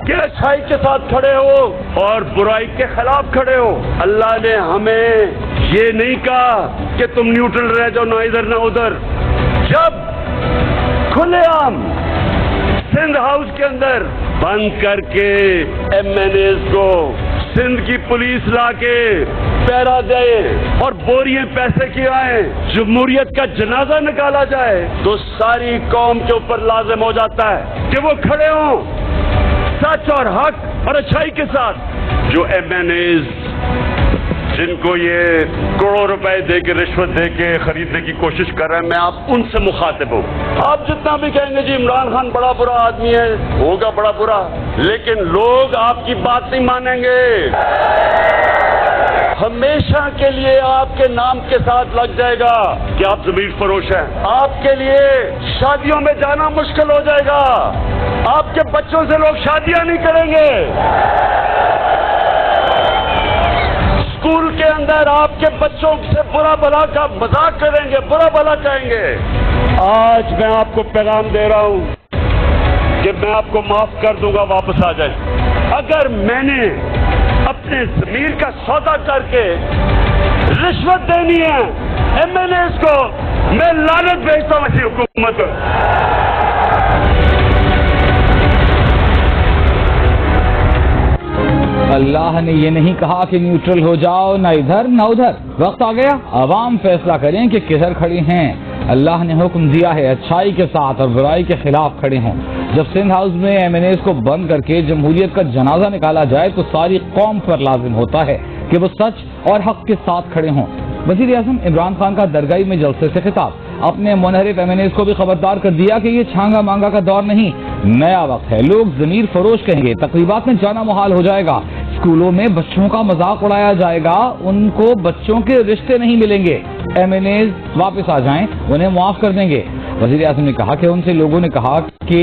کہ اچھائی کے ساتھ کھڑے ہو اور برائی کے خلاف کھڑے ہو. اللہ نے ہمیں یہ نہیں کہا کہ تم نیوٹرل رہ جاؤ، نہ ادھر نہ ادھر. جب کھلے عام سندھ ہاؤس کے اندر بند کر کے ایم این ایز کو سندھ کی پولیس لا کے پہرا دے اور بوریے پیسے کی آئیں، جمہوریت کا جنازہ نکالا جائے، تو ساری قوم کے اوپر لازم ہو جاتا ہے کہ وہ کھڑے ہوں سچ اور حق اور اچھائی کے ساتھ. جو ایم این ایز جن کو یہ کروڑوں روپے دے کے رشوت دے کے خریدنے کی کوشش کر رہے ہیں، میں آپ ان سے مخاطب ہوں. آپ جتنا بھی کہیں گے جی عمران خان بڑا برا آدمی ہے، ہوگا بڑا برا، لیکن لوگ آپ کی بات نہیں مانیں گے. ہمیشہ کے لیے آپ کے نام کے ساتھ لگ جائے گا کہ آپ ضمیر فروش ہیں. آپ کے لیے شادیوں میں جانا مشکل ہو جائے گا. آپ کے بچوں سے لوگ شادیاں نہیں کریں گے. اسکول کے اندر آپ کے بچوں سے برا بھلا کا مذاق کریں گے، برا بھلا کہیں گے. آج میں آپ کو پیغام دے رہا ہوں کہ میں آپ کو معاف کر دوں گا، واپس آ جائیں. اگر میں نے اپنے ضمیر کا سودا کر کے رشوت دینی ہے ایم این ایز کو، میں لعنت بھیجتا ہوں ایسی حکومت کو. اللہ نے یہ نہیں کہا کہ نیوٹرل ہو جاؤ، نہ ادھر نہ ادھر. وقت آ گیا عوام فیصلہ کریں کہ کدھر کھڑی ہیں. اللہ نے حکم دیا ہے اچھائی کے ساتھ اور برائی کے خلاف کھڑے ہوں. جب سندھ ہاؤس میں ایم این ایز کو بند کر کے جمہوریت کا جنازہ نکالا جائے تو ساری قوم پر لازم ہوتا ہے کہ وہ سچ اور حق کے ساتھ کھڑے ہوں. وزیر اعظم عمران خان کا درگاہی میں جلسے سے خطاب. اپنے منحرف ایم این ایز کو بھی خبردار کر دیا کہ یہ چھانگا مانگا کا دور نہیں، نیا وقت ہے. لوگ ضمیر فروش کہیں گے، تقریبات میں جانا محال ہو جائے گا، اسکولوں میں بچوں کا مذاق اڑایا جائے گا، ان کو بچوں کے رشتے نہیں ملیں گے. ایم این ایز واپس آ جائیں، انہیں معاف کر دیں گے. وزیر اعظم نے کہا کہ ان سے لوگوں نے کہا کہ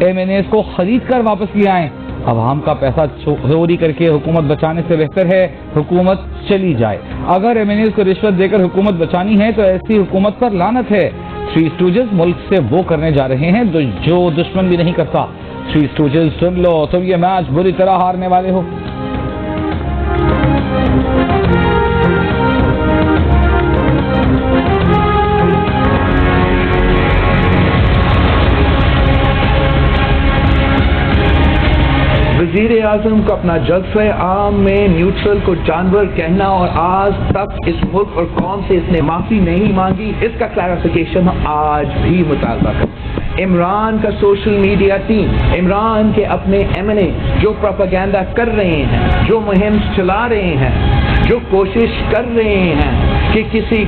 ایم این ایز کو خرید کر واپس لے آئیں. عوام کا پیسہ چوری کر کے حکومت بچانے سے بہتر ہے حکومت چلی جائے. اگر ایم این ایز کو رشوت دے کر حکومت بچانی ہے تو ایسی حکومت پر لعنت ہے. تھری اسٹوجز ملک سے وہ کرنے جا رہے ہیں جو دشمن بھی نہیں کرتا. تھری اسٹوجز سن لو، تم یہ میچ بری طرح ہارنے والے ہو. وزیر اعظم کو اپنا جلسہ عام میں نیوٹرل کو جانور کہنا اور آج تک اس ملک اور قوم سے اس نے معافی نہیں مانگی، اس کا کلیریفیکیشن آج بھی مطالبہ کرتے. عمران کا سوشل میڈیا ٹیم، عمران کے اپنے ایم این اے جو پروپیگنڈا کر رہے ہیں، جو مہم چلا رہے ہیں، جو کوشش کر رہے ہیں کہ کسی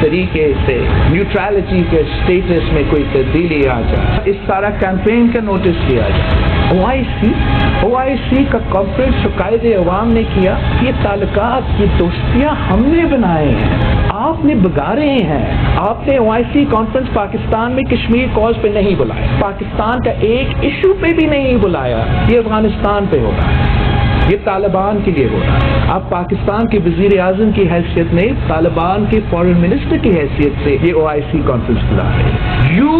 طریقے سے نیوٹرلٹی کے اسٹیٹس میں کوئی تبدیلی آ جائے، اس سارا کیمپین کا نوٹس کیا جائے. او آئی سی کا کانفرنس جو قائد عوام نے کیا، یہ تعلقات، یہ دوستیاں ہم نے بنائے ہیں، آپ نے بگاڑے ہیں. آپ نے او آئی سی کانفرنس پاکستان میں کشمیر کاز پہ نہیں بلایا، پاکستان کا ایک ایشو پہ بھی نہیں بلایا. یہ افغانستان پہ ہو رہا ہے، یہ طالبان کے لیے ہو رہا ہے. آپ پاکستان کے وزیر اعظم کی حیثیت میں، طالبان کے فارن منسٹر کی حیثیت سے یہ او آئی سی کانفرنس بلا رہے ہیں. You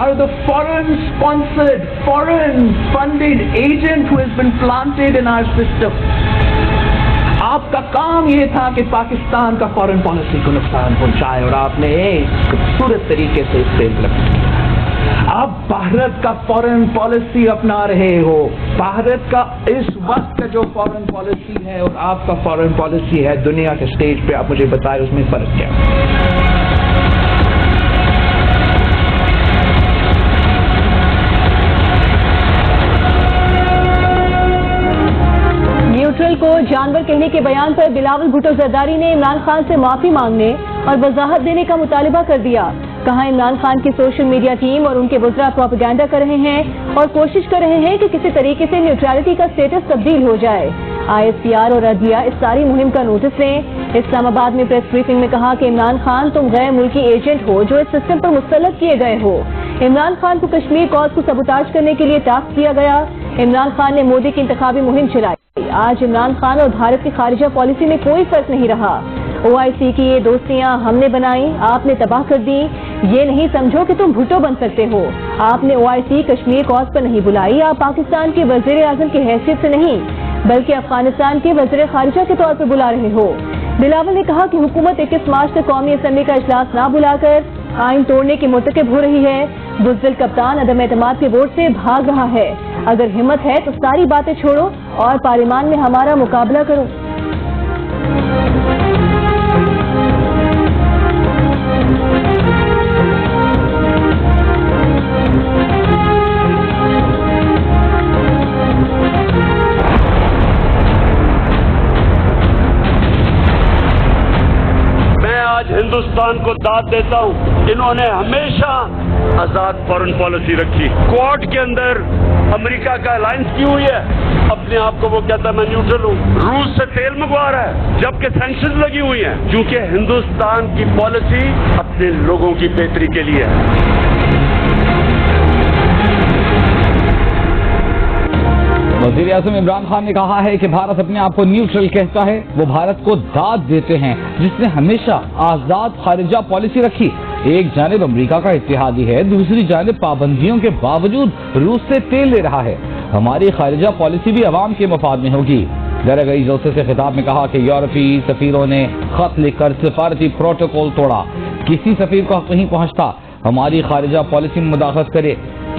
are the foreign sponsored, foreign funded agent who has been planted in our system. آپ کا کام یہ تھا کہ پاکستان کا فارن پالیسی کو نقصان پہنچائے اور آپ نے ایک خوبصورت طریقے سے اس سے امپلیمنٹ کیا. آپ بھارت کا فارن پالیسی اپنا رہے ہو. بھارت کا اس وقت کا جو فارن پالیسی ہے اور آپ کا فارن پالیسی ہے دنیا کے سٹیج پہ، آپ مجھے بتائیں اس میں فرق کیا ہے؟ نیوٹرل کو جانور کہنے کے بیان پر بلاول بھٹو زرداری نے عمران خان سے معافی مانگنے اور وضاحت دینے کا مطالبہ کر دیا. کہا عمران خان کی سوشل میڈیا ٹیم اور ان کے وزراء پروپیگنڈا کر رہے ہیں اور کوشش کر رہے ہیں کہ کسی طریقے سے نیوٹرلٹی کا سٹیٹس تبدیل ہو جائے. آئی ایس پی آر اور عدلیہ اس ساری مہم کا نوٹس لیں. اسلام آباد میں پریس بریفنگ میں کہا کہ عمران خان تم غیر ملکی ایجنٹ ہو جو اس سسٹم پر مسلط کیے گئے ہو. عمران خان کو کشمیر کاز کو سبوتاج کرنے کے لیے ٹاسک دیا گیا. عمران خان نے مودی کی انتخابی مہم چلائی. آج عمران خان اور بھارت کی خارجہ پالیسی میں کوئی فرق نہیں رہا. OIC کی یہ دوستیاں ہم نے بنائی، آپ نے تباہ کر دی. یہ نہیں سمجھو کہ تم بھٹو بن سکتے ہو. آپ نے OIC کشمیر کاز پر نہیں بلائی. آپ پاکستان کے وزیر اعظم کی حیثیت سے نہیں بلکہ افغانستان کے وزیر خارجہ کے طور پر بلا رہے ہو. بلاول نے کہا کہ حکومت 21 مارچ تک قومی اسمبلی کا اجلاس نہ بلا کر آئین توڑنے کی مرتکب ہو رہی ہے. بزدل کپتان عدم اعتماد کے ووٹ سے بھاگ رہا ہے. اگر ہمت ہے تو ساری باتیں چھوڑو اور پارلیمان میں ہمارا مقابلہ کرو. ہندوستان کو داد دیتا ہوں، انہوں نے ہمیشہ آزاد فارن پالیسی رکھی. کوارٹ کے اندر امریکہ کا الائنس کی ہوئی ہے، اپنے آپ کو وہ کہتا ہے میں نیوٹرل ہوں. روس سے تیل منگوا رہا ہے جبکہ سینکشنز لگی ہوئی ہیں، کیونکہ ہندوستان کی پالیسی اپنے لوگوں کی بہتری کے لیے ہے. وزیر اعظم عمران خان نے کہا ہے کہ بھارت اپنے آپ کو نیوٹرل کہتا ہے. وہ بھارت کو داد دیتے ہیں جس نے ہمیشہ آزاد خارجہ پالیسی رکھی. ایک جانب امریکہ کا اتحادی ہے، دوسری جانب پابندیوں کے باوجود روس سے تیل لے رہا ہے. ہماری خارجہ پالیسی بھی عوام کے مفاد میں ہوگی. درگئی جلسے سے خطاب میں کہا کہ یورپی سفیروں نے خط لکھ کر سفارتی پروٹوکول توڑا. کسی سفیر کو حق نہیں پہنچتا ہماری خارجہ پالیسی میں مداخلت کرے.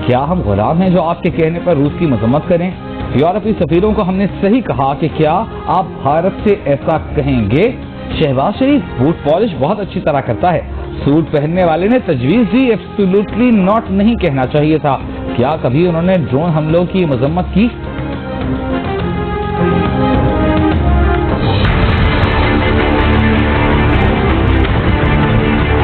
کیا ہم غلام ہیں جو آپ کے کہنے پر روس کی مذمت کریں؟ یورپی سفیروں کو ہم نے صحیح کہا کہ کیا آپ بھارت سے ایسا کہیں گے؟ شہباز شریف بوٹ پالش بہت اچھی طرح کرتا ہے. سوٹ پہننے والے نے تجویز دی ایبسولوٹلی ناٹ نہیں کہنا چاہیے تھا. کیا کبھی انہوں نے ڈرون حملوں کی مذمت کی؟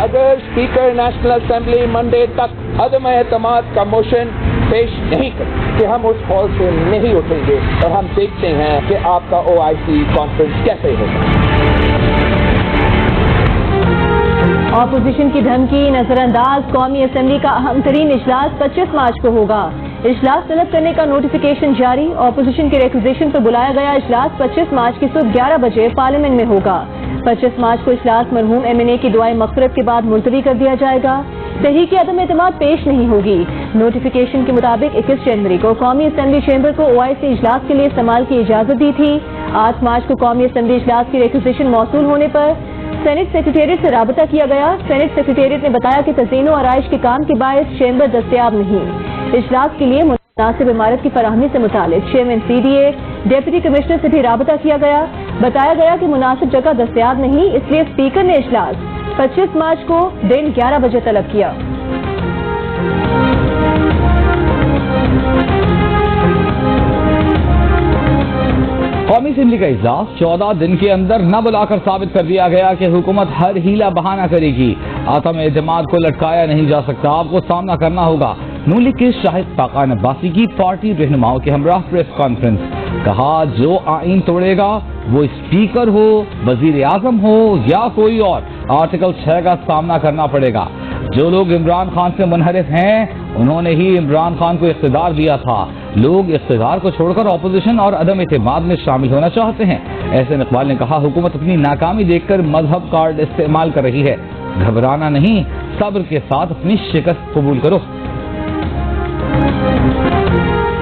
اگر اسپیکر نیشنل اسمبلی منڈے تک عدم اعتماد کا موشن پیش نہیں کرتے کہ ہم اس ہال سے نہیں اٹھیں گے اور ہم دیکھتے ہیں کہ آپ کا OIC کانفرنس کیسے ہوگا. اپوزیشن کی دھمکی نظر انداز. قومی اسمبلی کا اہم ترین اجلاس 25 مارچ کو ہوگا. اجلاس طلب کرنے کا نوٹیفیکیشن جاری. اپوزیشن کے ریکویزیشن پر بلایا گیا اجلاس 25 مارچ کی صبح 11 بجے پارلیمنٹ میں ہوگا. 25 مارچ کو اجلاس مرحوم MNA کی دعائے مغفرت کے بعد ملتوی کر دیا جائے گا. تحریک عدم اعتماد پیش نہیں ہوگی. نوٹیفیکیشن کے مطابق 21 جنوری کو قومی اسمبلی چیمبر کو OIC اجلاس کے لیے استعمال کی اجازت دی تھی. 8 مارچ کو قومی اسمبلی اجلاس کی ریکویزیشن موصول ہونے پر سینٹ سیکریٹریٹ سے رابطہ کیا گیا. سینٹ سیکریٹریٹ نے بتایا کہ تزئین و آرائش کے کام کے باعث چیمبر دستیاب نہیں. اجلاس کے لیے مناسب عمارت کی فراہمی سے متعلق چیئرمین CDA ڈپٹی کمشنر سے بھی رابطہ کیا گیا. بتایا گیا کہ مناسب جگہ دستیاب نہیں، اس لیے اسپیکر نے اجلاس 25 مارچ کو دن 11 بجے طلب کیا. قومی اسمبلی کا اجلاس 14 دن کے اندر نہ بلا کر ثابت کر دیا گیا کہ حکومت ہر ہیلا بہانہ کرے گی. عدم اعتماد کو لٹکایا نہیں جا سکتا، آپ کو سامنا کرنا ہوگا. نون لیگ کے شاہد خاقان عباسی کی پارٹی رہنماؤں کے ہمراہ پریس کانفرنس. کہا جو آئین توڑے گا وہ اسپیکر ہو، وزیر اعظم ہو یا کوئی اور، آرٹیکل 6 کا سامنا کرنا پڑے گا. جو لوگ عمران خان سے منحرف ہیں انہوں نے ہی عمران خان کو اقتدار دیا تھا. لوگ اقتدار کو چھوڑ کر اپوزیشن اور عدم اعتماد میں شامل ہونا چاہتے ہیں. احسن اقبال نے کہا حکومت اپنی ناکامی دیکھ کر مذہب کارڈ استعمال کر رہی ہے. گھبرانا نہیں، صبر کے ساتھ اپنی شکست قبول کرو.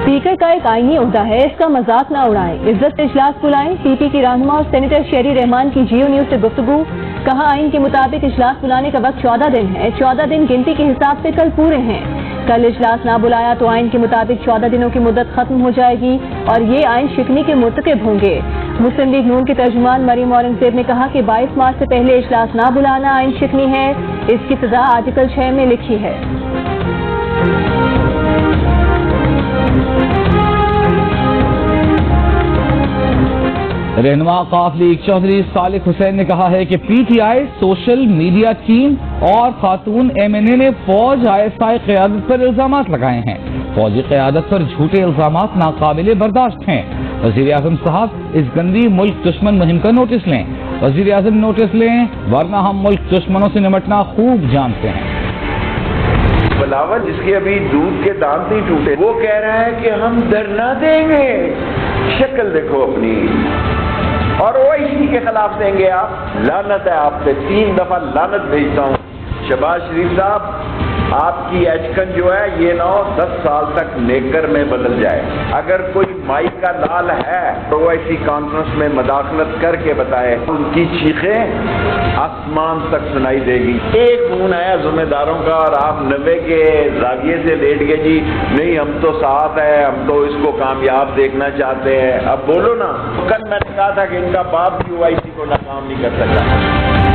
اسپیکر کا ایک آئینی عہدہ ہے، اس کا مذاق نہ اڑائیں. عزت سے اجلاس بلائیں. PP کی رہنما اور سینیٹر شیری رحمان کی جیو نیوز سے گفتگو. کہا آئین کے مطابق اجلاس بلانے کا وقت 14 دن ہے. 14 دن گنتی کے حساب سے کل پورے ہیں. کل اجلاس نہ بلایا تو آئین کے مطابق 14 دنوں کی مدت ختم ہو جائے گی اور یہ آئین شکنی کے مرتکب ہوں گے. مسلم لیگ نون کے ترجمان مریم اورنگزیب نے کہا کہ 22 مارچ سے پہلے اجلاس نہ بلانا آئین شکنی ہے. اس کی سزا آرٹیکل 6 میں لکھی ہے. رہنما قاف لیگ چودھری صالح حسین نے کہا ہے کہ PTI سوشل میڈیا ٹیم اور خاتون MNA نے فوج ISI قیادت پر الزامات لگائے ہیں. فوجی قیادت پر جھوٹے الزامات ناقابل برداشت ہیں. وزیر اعظم صاحب اس گندی ملک دشمن مہم کا نوٹس لیں. وزیر اعظم نوٹس لیں ورنہ ہم ملک دشمنوں سے نمٹنا خوب جانتے ہیں. بلاول جس کے ابھی دودھ کے دانت نہیں ٹوٹے وہ کہہ رہا ہے کہ ہم دھرنا دیں گے. شکل دیکھو اپنی. اور OIC کے خلاف دیں گے آپ؟ لعنت ہے آپ پہ، 3 دفعہ لعنت بھیجتا ہوں۔ شہباز شریف صاحب، آپ کی ایچکن جو ہے یہ نہ ہو 10 سال تک نیکر میں بدل جائے۔ اگر کوئی مائی کا لال ہے تو OIC کانفرنس میں مداخلت کر کے بتائے، ان کی چیخیں آسمان تک سنائی دے گی۔ ایک فون آیا ذمہ داروں کا اور آپ 90 کے زاویے سے لیٹ گئے، جی نہیں ہم تو ساتھ ہیں، ہم تو اس کو کامیاب دیکھنا چاہتے ہیں۔ اب بولو نا، کل میں نے کہا تھا کہ ان کا باپ بھی OIC کو ناکام نہیں کر سکتا۔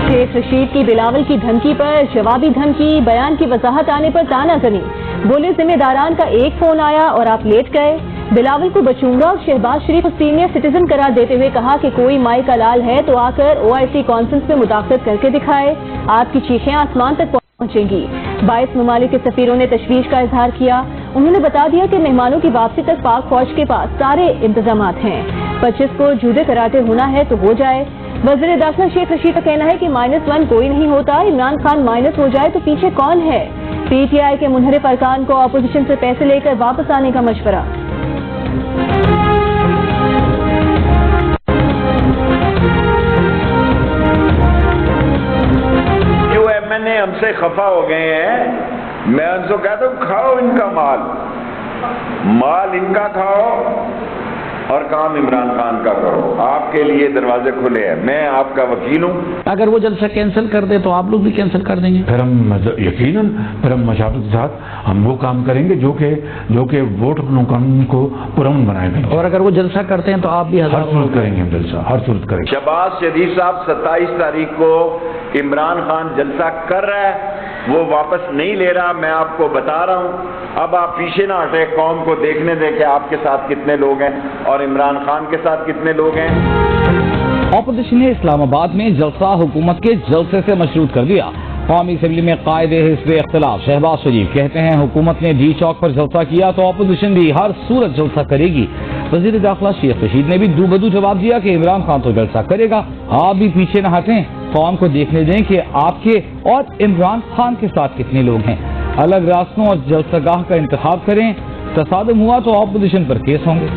شیخ رشید کی بلاول کی دھمکی پر جوابی دھمکی، بیان کی وضاحت آنے پر تانا زنی، بولے ذمہ داران کا ایک فون آیا اور آپ لیٹ گئے۔ بلاول کو بچوں گا اور شہباز شریف کو سینئر سٹیزن قرار دیتے ہوئے کہا کہ کوئی مائی کا لال ہے تو آ کر OIC کانفرنس میں مداخلت کر کے دکھائے، آپ کی چیخیں آسمان تک پہنچیں گی۔ 22 ممالک کے سفیروں نے تشویش کا اظہار کیا، انہوں نے بتا دیا کہ مہمانوں کی واپسی تک پاک فوج کے پاس سارے انتظامات ہیں، 25 کو جودے کراٹے ہونا ہے تو ہو جائے۔ وزیر داخلہ شیخ رشید کا کہنا ہے کہ -1 کوئی نہیں ہوتا، عمران خان مائنس ہو جائے تو پیچھے کون ہے؟ PTI کے منحرف ارکان کو اپوزیشن سے پیسے لے کر واپس آنے کا مشورہ۔ جو MNA ہم سے خفا ہو گئے ہیں، میں ان سے کہتا ہوں کھاؤ ان کا مال ان کا کھاؤ اور کام عمران خان کا کرو، آپ کے لیے دروازے کھلے ہیں، میں آپ کا وکیل ہوں۔ اگر وہ جلسہ کینسل کر دے تو آپ لوگ بھی کینسل کر دیں گے؟ پھر ہم یقیناً مشاورت کے ساتھ ہم وہ کام کریں گے جو کہ ووٹ قانون کو پرامن بنائے گا، اور اگر وہ جلسہ کرتے ہیں تو آپ بھی ہر صورت کریں گے، ہم جلسہ ہر صورت کریں گے۔ شہباز شریف صاحب 27 تاریخ کو عمران خان جلسہ کر رہا ہے، وہ واپس نہیں لے رہا، میں آپ کو بتا رہا ہوں۔ اب آپ پیچھے نہ ہٹے، قوم کو دیکھنے دیں کہ آپ کے ساتھ کتنے لوگ ہیں اور عمران خان کے ساتھ کتنے لوگ ہیں۔ اپوزیشن نے اسلام آباد میں جلسہ حکومت کے جلسے سے مشروط کر دیا۔ قومی اسمبلی میں قائد حزب اختلاف شہباز شریف کہتے ہیں حکومت نے ڈی چوک پر جلسہ کیا تو اپوزیشن بھی ہر صورت جلسہ کرے گی۔ وزیر داخلہ شیخ رشید نے بھی دو بدو جواب دیا کہ عمران خان تو جلسہ کرے گا، آپ بھی پیچھے نہ ہٹیں، قوم کو دیکھنے دیں کہ آپ کے اور عمران خان کے ساتھ کتنے لوگ ہیں، الگ راستوں اور جلسہ گاہ کا انتخاب کریں، تصادم ہوا تو اپوزیشن پر کیس ہوں گے۔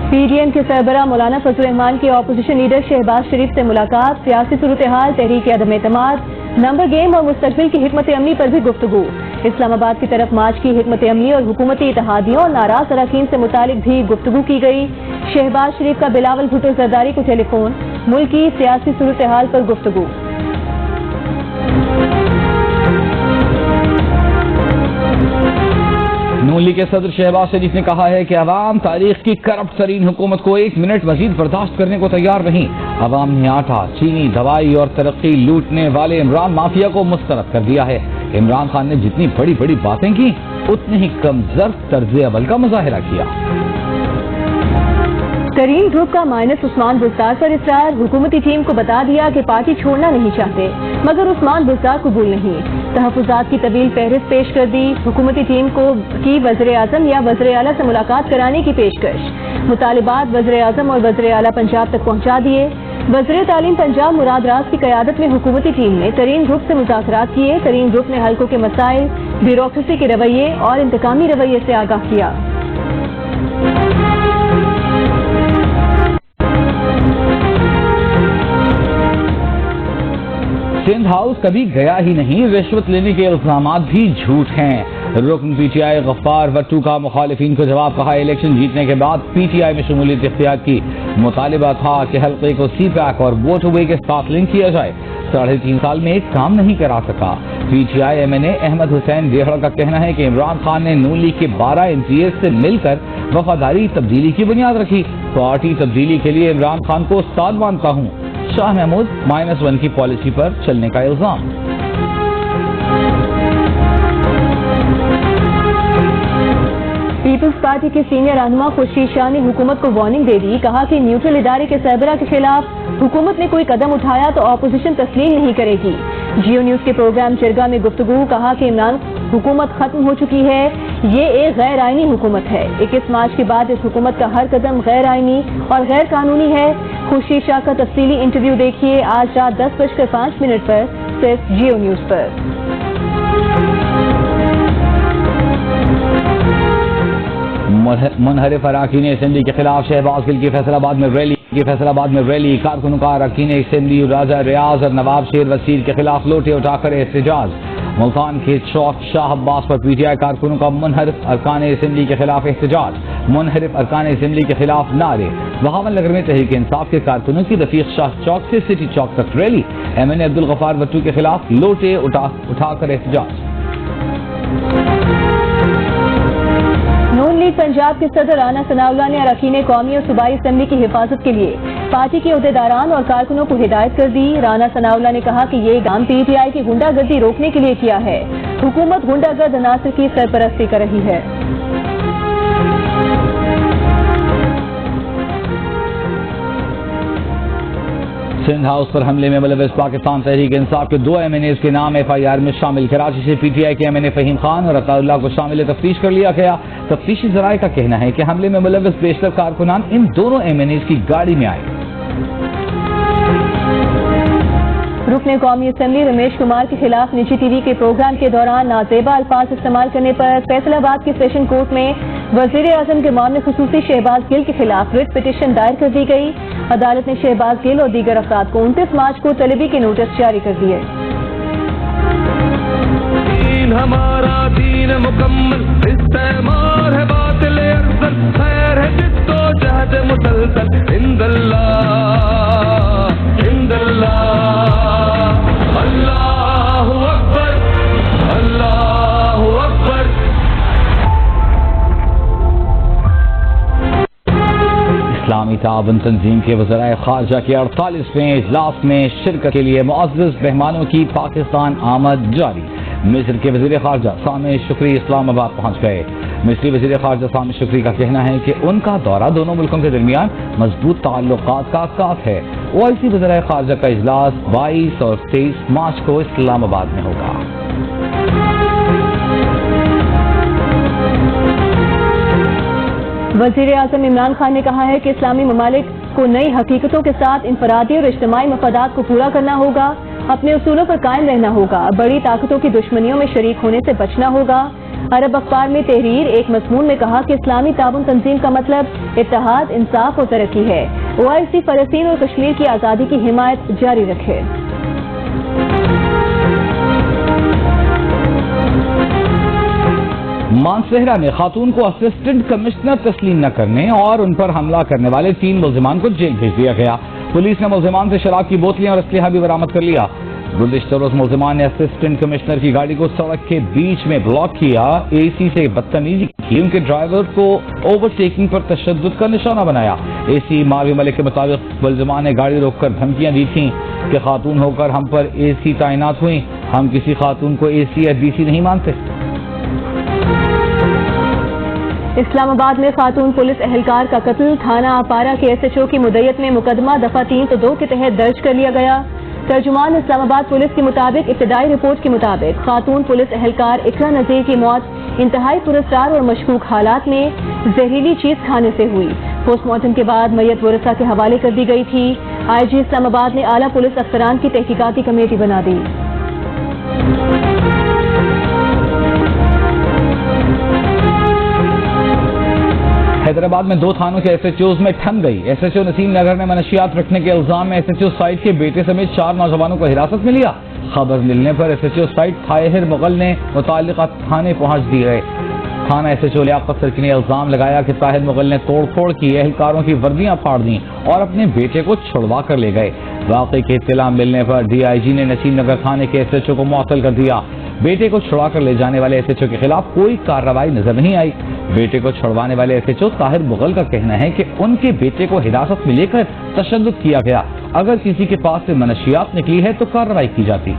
PDM کے سربراہ مولانا فضل الرحمان کی اپوزیشن لیڈر شہباز شریف سے ملاقات، سیاسی صورتحال، تحریک عدم اعتماد، نمبر گیم اور مستقبل کی حکمت عملی پر بھی گفتگو۔ اسلام آباد کی طرف مارچ کی حکمت عملی اور حکومتی اتحادیوں اور ناراض اراکین سے متعلق بھی گفتگو کی گئی۔ شہباز شریف کا بلاول بھٹو زرداری کو ٹیلی فون، ملک کی سیاسی صورتحال پر گفتگو۔ نون لیگ کے صدر شہباز شریف نے کہا ہے کہ عوام تاریخ کی کرپٹ ترین حکومت کو 1 منٹ مزید برداشت کرنے کو تیار نہیں۔ عوام نے آٹا، چینی، دوائی اور ترقی لوٹنے والے عمران مافیا کو مسترد کر دیا ہے۔ عمران خان نے جتنی بڑی بڑی باتیں کی اتنے ہی کم ظرف طرز عمل کا مظاہرہ کیا۔ ترین گروپ کا مائنس عثمان بزدار پر اصرار، حکومتی ٹیم کو بتا دیا کہ پارٹی چھوڑنا نہیں چاہتے مگر عثمان بزدار قبول نہیں۔ تحفظات کی طویل فہرست پیش کر دی، حکومتی ٹیم کو کی وزیر اعظم یا وزیر اعلیٰ سے ملاقات کرانے کی پیشکش، مطالبات وزیر اعظم اور وزیر اعلیٰ پنجاب تک پہنچا دیے۔ وزیر تعلیم پنجاب مراد راز کی قیادت میں حکومتی ٹیم نے ترین گروپ سے مذاکرات کیے، ترین گروپ نے حلقوں کے مسائل، بیوروکریسی کے رویے اور انتقامی رویے سے آگاہ کیا۔ سندھ ہاؤس کبھی گیا ہی نہیں، رشوت لینے کے الزامات بھی جھوٹ ہیں۔ رکن PTI غفار وٹو کا مخالفین کو جواب، کہا الیکشن جیتنے کے بعد PTI میں شمولیت اختیار کی، مطالبہ تھا کہ حلقے کو CPAC اور ووٹ اوے کے ساتھ لنک کیا جائے، 3.5 سال میں ایک کام نہیں کرا سکا۔ PTI MNA احمد حسین ڈیہڑا کا کہنا ہے کہ عمران خان نے نون لیگ کے 12 MPs سے مل کر وفاداری تبدیلی کی بنیاد رکھی، پارٹی تبدیلی کے لیے عمران خان کو استاد مانتا ہوں۔ شاہ محمود -1 کی پالیسی پر چلنے کا الزام۔ پیپلز پارٹی کے سینئر رہنما خورشید شاہ نے حکومت کو وارننگ دے دی، کہا کہ نیوٹرل ادارے کے سربراہ کے خلاف حکومت نے کوئی قدم اٹھایا تو اپوزیشن تسلیم نہیں کرے گی۔ جیو نیوز کے پروگرام چرگا میں گفتگو، کہا کہ عمران حکومت ختم ہو چکی ہے، یہ ایک غیر آئینی حکومت ہے، 21 مارچ کے بعد اس حکومت کا ہر قدم غیر آئینی اور غیر قانونی ہے۔ خورشید شاہ کا تفصیلی انٹرویو دیکھیے آج رات 10:05 پر صرف جیو نیوز پر۔ منحرف اراکین اسمبلی کے خلاف شہباز گل کی فیصل آباد میں ریلی کارکنوں کا اراکین اسمبلی راجہ ریاض اور نواب شیر وسیر کے خلاف لوٹے اٹھا کر احتجاج. ملتان کے چوک شاہ عباس پر پی ٹی آئی کارکنوں کا منحرف ارکان اسمبلی کے خلاف احتجاج. منحرف ارکان اسمبلی کے خلاف نعرے. بہاول نگر میں تحریک انصاف کے کارکنوں کی رفیق شاہ چوک سے سٹی چوک تک ریلی. ایم این اے عبدالغفار بٹو کے خلاف لوٹے اٹھا کر احتجاج. نون لیگ پنجاب کے صدر رانا ثناء اللہ نے اراکین قومی اور صوبائی اسمبلی کی حفاظت کے لیے پارٹی کے عہدیداران اور کارکنوں کو ہدایت کر دی. رانا ثناء اللہ نے کہا کہ یہ کام پی ٹی آئی کی غنڈہ گردی روکنے کے لیے کیا ہے. حکومت غنڈہ گرد عناصر کی سرپرستی کر رہی ہے. سندھ ہاؤس پر حملے میں ملوث پاکستان تحریک انصاف کے 2 ایم این ایز کے نام ایف آئی آر میں شامل. کراچی سے پی ٹی آئی کے ایم این اے فہیم خان اور عطا اللہ کو شامل تفتیش کر لیا گیا. تفتیشی ذرائع کا کہنا ہے کہ حملے میں ملوث بیشتر کارکنان ان دونوں ایم این ایز کی گاڑی میں آئے. رکن قومی اسمبلی رمیش کمار کے خلاف نجی ٹی وی کے پروگرام کے دوران نازیبا الفاظ استعمال کرنے پر فیصل آباد کی سیشن کورٹ میں وزیر اعظم کے معاملے خصوصی شہباز گل کے خلاف ریٹ پٹیشن دائر کر دی گئی. عدالت نے شہباز گل اور دیگر افراد کو 29 مارچ کو طلبی کے نوٹس جاری کر دیے. ہمارا دین مکمل استعمار ہے باطل ارسل خیر ہے جد و جہد مسلسل عند اللہ عند اللہ اللہ اکبر اللہ اکبر. اسلامی تعاون تنظیم کے وزرائے خارجہ کے 48ویں اجلاس میں شرکت کے لیے معزز مہمانوں کی پاکستان آمد جاری. مصر کے وزیر خارجہ سامع شکری اسلام آباد پہنچ گئے. مصری وزیر خارجہ سامع شکری کا کہنا ہے کہ ان کا دورہ دونوں ملکوں کے درمیان مضبوط تعلقات کا عکاس ہے. اوائسی وزرائے خارجہ کا اجلاس 22 اور 23 مارچ کو اسلام آباد میں ہوگا. وزیر اعظم عمران خان نے کہا ہے کہ اسلامی ممالک کو نئی حقیقتوں کے ساتھ انفرادی اور اجتماعی مفادات کو پورا کرنا ہوگا. اپنے اصولوں پر قائم رہنا ہوگا. بڑی طاقتوں کی دشمنیوں میں شریک ہونے سے بچنا ہوگا. عرب اخبار میں تحریر ایک مضمون میں کہا کہ اسلامی تعاون تنظیم کا مطلب اتحاد، انصاف اور ترقی ہے. اوائسی فلسطین اور کشمیر کی آزادی کی حمایت جاری رکھے. مانسہرہ میں خاتون کو اسسٹنٹ کمشنر تسلیم نہ کرنے اور ان پر حملہ کرنے والے 3 ملزمان کو جیل بھیج دیا گیا. پولیس نے ملزمان سے شراب کی بوتلیں اور اسلحہ بھی برآمد کر لیا. گزشتہ روز ملزمان نے اسسٹنٹ کمشنر کی گاڑی کو سڑک کے بیچ میں بلاک کیا، اے سی سے بدتمیزی کی، ان کے ڈرائیور کو اوور ٹیکنگ پر تشدد کا نشانہ بنایا. اے سی ماوی ملک کے مطابق ملزمان نے گاڑی روک کر دھمکیاں دی تھیں کہ خاتون ہو کر ہم پر اے سی تعینات ہوئی، ہم کسی خاتون کو اے سی یا بی سی نہیں مانتے. اسلام آباد میں خاتون پولیس اہلکار کا قتل. تھانہ اپارہ کے ایس ایچ او کی مدیت میں مقدمہ دفعہ 302 کے تحت درج کر لیا گیا. ترجمان اسلام آباد پولیس کے مطابق ابتدائی رپورٹ کے مطابق خاتون پولیس اہلکار اقرا نذیر کی موت انتہائی پراسرار اور مشکوک حالات میں زہریلی چیز کھانے سے ہوئی. پوسٹ مارٹم کے بعد میت ورثہ کے حوالے کر دی گئی تھی. آئی جی اسلام آباد نے اعلیٰ پولیس افسران کی تحقیقاتی کمیٹی بنا دی. حیدرآباد میں 2 تھانوں کے ایس ایچ اوز میں ٹھن گئی. ایس ایچ او نسیم نگر نے منشیات رکھنے کے الزام میں ایس ایچ او سائٹ کے بیٹے سمیت 4 نوجوانوں کو حراست میں لیا. خبر ملنے پر S H O site Tahir Mughal نے متعلقہ تھانے پہنچ دی گئے. تھانہ ایس ایچ او لیاقت سرکی نے الزام لگایا کہ طاہر مغل نے توڑ پھوڑ کی، اہلکاروں کی وردیاں پھاڑ دیں اور اپنے بیٹے کو چھڑوا کر لے گئے. واقعے کی اطلاع ملنے پر ڈی آئی جی نے نسیم نگر تھانے کے ایس ایچ او کو معطل کر دیا. بیٹے کو چھڑوا کر لے جانے والے ایس ایچ او کے خلاف کوئی کارروائی نظر نہیں آئی. بیٹے کو چھڑوانے والے S H O Tahir Mughal کا کہنا ہے کہ ان کے بیٹے کو حراست میں لے کر تشدد کیا گیا. اگر کسی کے پاس سے منشیات نکلی ہے تو کارروائی کی جاتی.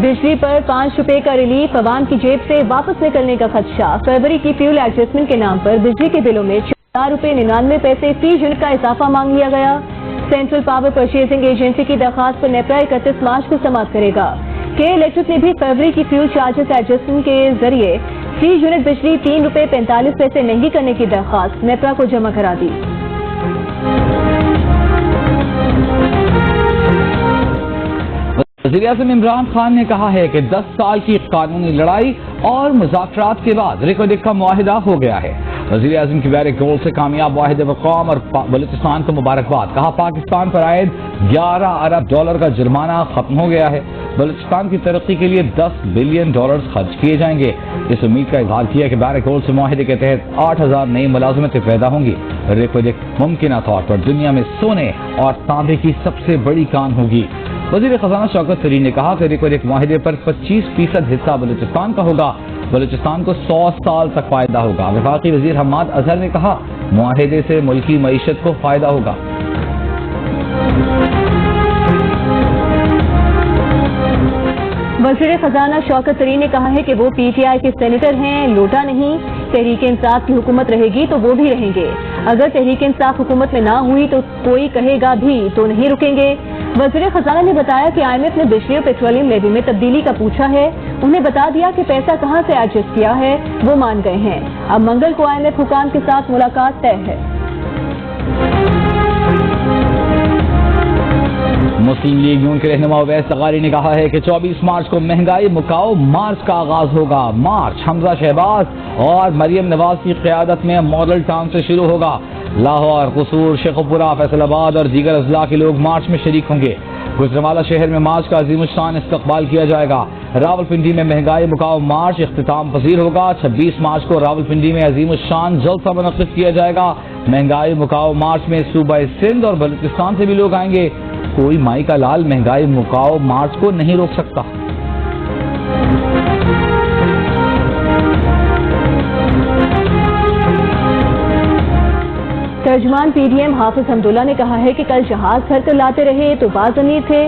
بجلی پر 5 روپے کا ریلیف، عوام کی جیب سے واپس نکلنے کا خدشہ. فروری کی فیول ایڈجسٹمنٹ کے نام پر بجلی کے بلوں میں 4 روپے 99 پیسے فی یونٹ کا اضافہ مانگ لیا گیا. سینٹرل پاور پرچیزنگ ایجنسی کی درخواست پر نیپرا 31 مارچ کو سماعت کرے گا. کے الیکٹرک نے بھی فروری کی فیول چارجز ایڈجسٹمنٹ کے ذریعے فی یونٹ بجلی 3 روپے 45 پیسے مہنگی کرنے کی درخواست نیپرا کو جمع کرا دی. وزیر اعظم عمران خان نے کہا ہے کہ 10 سال کی قانونی لڑائی اور مذاکرات کے بعد ریکوڈک کا معاہدہ ہو گیا ہے۔ وزیر اعظم کی بیرک گول سے کامیاب معاہدے پر قوم اور بلوچستان کو مبارکباد۔ کہا پاکستان پر عائد $11 ارب کا جرمانہ ختم ہو گیا ہے۔ بلوچستان کی ترقی کے لیے $10 بلین خرچ کیے جائیں گے۔ اس امید کا اظہار کیا کہ بیرک گول سے معاہدے کے تحت 8000 نئی ملازمتیں پیدا ہوں گی۔ ریکوڈک ممکنہ طور پر دنیا میں سونے اور تانبے کی سب سے بڑی کان ہوگی۔ وزیر خزانہ شوکت طرین نے کہا کہ ریکوڈک معاہدے پر 25% حصہ بلوچستان کا ہوگا۔ بلوچستان کو 100 سال تک فائدہ ہوگا۔ وفاقی وزیر حماد اظہر نے کہا معاہدے سے ملکی معیشت کو فائدہ ہوگا۔ وزیر خزانہ شوکت طرین نے کہا ہے کہ وہ پی ٹی آئی کے سینیٹر ہیں، لوٹا نہیں۔ تحریک انصاف کی حکومت رہے گی تو وہ بھی رہیں گے۔ اگر تحریک انصاف حکومت میں نہ ہوئی تو کوئی کہے گا بھی تو نہیں رکیں گے۔ وزیر خزانہ نے بتایا کہ آئی ایم ایف نے بجلی اور پیٹرولیم لیوی میں تبدیلی کا پوچھا ہے، انہیں بتا دیا کہ پیسہ کہاں سے ایڈجسٹ کیا ہے، وہ مان گئے ہیں۔ اب منگل کو آئی ایم ایف حکام کے ساتھ ملاقات طے ہے۔ مسلم لیگ یون کے رہنما اویس لغاری نے کہا ہے کہ 24 مارچ کو مہنگائی مکاؤ مارچ کا آغاز ہوگا۔ مارچ حمزہ شہباز اور مریم نواز کی قیادت میں ماڈل ٹاؤن سے شروع ہوگا۔ لاہور، قصور، شیخوپورہ، فیصل آباد اور دیگر اضلاع کے لوگ مارچ میں شریک ہوں گے۔ گجرانوالہ شہر میں مارچ کا عظیم الشان استقبال کیا جائے گا۔ راولپنڈی میں مہنگائی مکاؤ مارچ اختتام پذیر ہوگا۔ 26 مارچ کو راولپنڈی میں عظیم الشان جلسہ منعقد کیا جائے گا۔ مہنگائی مکاؤ مارچ میں صوبہ سندھ اور بلوچستان سے بھی لوگ آئیں گے۔ کوئی مائی کا لال مہنگائی مکاؤ مارچ کو نہیں روک سکتا۔ ترجمان پی ڈی ایم حافظ حمداللہ نے کہا ہے کہ کل جہاز بھر کر لاتے رہے تو باضمیر تھے،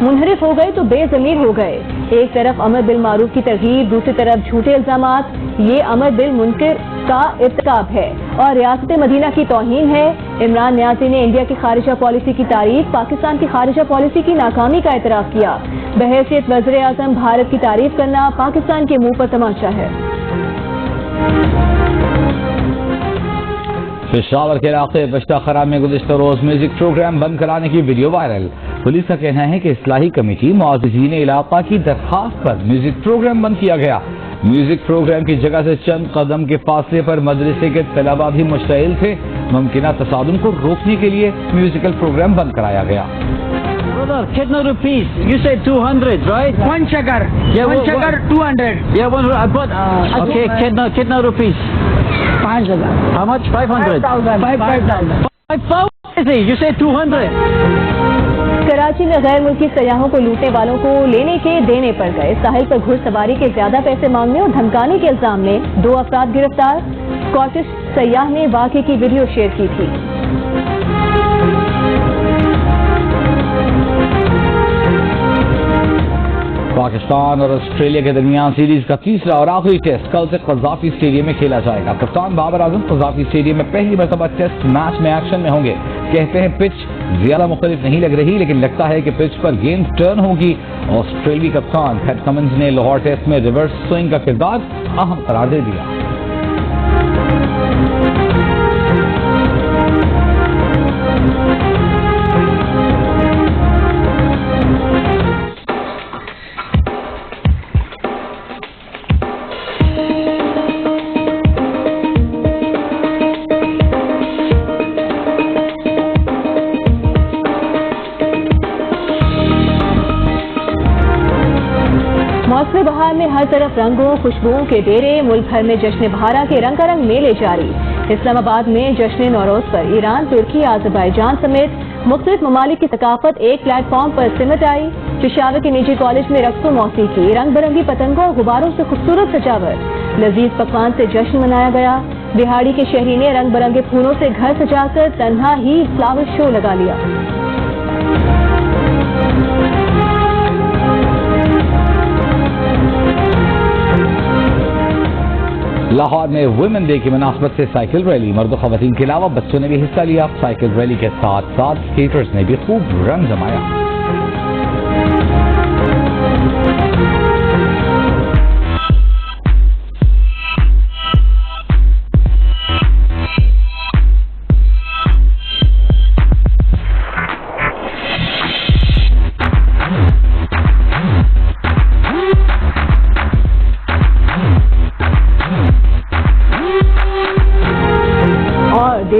منحرف ہو گئے تو بے ضمیر ہو گئے۔ ایک طرف امر بالمعروف کی ترغیب، دوسری طرف جھوٹے الزامات، یہ امر بالمنکر کا ارتکاب ہے اور ریاست مدینہ کی توہین ہے۔ عمران نیازی نے انڈیا کی خارجہ پالیسی کی تعریف، پاکستان کی خارجہ پالیسی کی ناکامی کا اعتراف کیا۔ بحیثیت وزیر اعظم بھارت کی تعریف کرنا پاکستان کے منہ پر تماچا ہے۔ پشاور کے علاقے پشتہ خراب میں گزشتہ روز میوزک پروگرام بند کرانے کی ویڈیو وائرل۔ پولیس کا کہنا ہے کہ اصلاحی کمیٹی معززین علاقہ کی درخواست پر میوزک پروگرام بند کیا گیا۔ میوزک پروگرام کی جگہ سے چند قدم کے فاصلے پر مدرسے کے طلباء بھی مشتعل تھے۔ ممکنہ تصادم کو روکنے کے لیے میوزیکل پروگرام بند کرایا گیا۔ Kidna rupees? You said 200, right? One sugar. Yeah, one sugar, 200. Yeah, okay, kidna rupees? 5,000. How much? 500. 5,000. 5,000. You said 200. Karachi میں غیر ملکی سیاحوں کو لوٹنے والوں کو لینے کے دینے پڑ گئے۔ ساحل پر گھڑ سواری کے زیادہ پیسے مانگنے اور دھمکانے کے الزام میں 2 افراد گرفتار۔ اسکاٹش سیاح نے واقعے کی ویڈیو شیئر کی تھی۔ پاکستان اور آسٹریلیا کے درمیان سیریز کا تیسرا اور آخری ٹیسٹ کل سے قذافی اسٹیڈیم میں کھیلا جائے گا۔ کپتان بابر اعظم قذافی اسٹیڈیم میں پہلی مرتبہ ٹیسٹ میچ میں ایکشن میں ہوں گے۔ کہتے ہیں پچ زیادہ مختلف نہیں لگ رہی، لیکن لگتا ہے کہ پچ پر گیند ٹرن ہوگی۔ آسٹریلوی کپتان پیٹ کمنز نے لاہور ٹیسٹ میں ریورس سوئنگ کا کردار اہم قرار دے دیا۔ موسم بہار میں ہر طرف رنگوں خوشبوؤں کے ڈیرے، ملک بھر میں جشن بہارا کے رنگ رنگ میلے جاری۔ اسلام آباد میں جشن نوروز پر ایران، ترکی، آذربائیجان سمیت مختلف ممالک کی ثقافت ایک پلیٹ فارم پر سمٹ آئی۔ پشاور کے نجی کالج میں رقص و موسیقی، رنگ برنگی پتنگوں اور غباروں سے خوبصورت سجاوٹ، لذیذ پکوان سے جشن منایا گیا۔ بہاڑی کے شہری نے رنگ برنگے پھولوں سے گھر سجا کر تنہا ہی فلاور شو لگا لیا۔ لاہور میں ویمن ڈے کی مناسبت سے سائیکل ریلی، مرد و خواتین کے علاوہ بچوں نے بھی حصہ لیا۔ سائیکل ریلی کے ساتھ ساتھ اسکیٹرز نے بھی خوب رنگ جمایا۔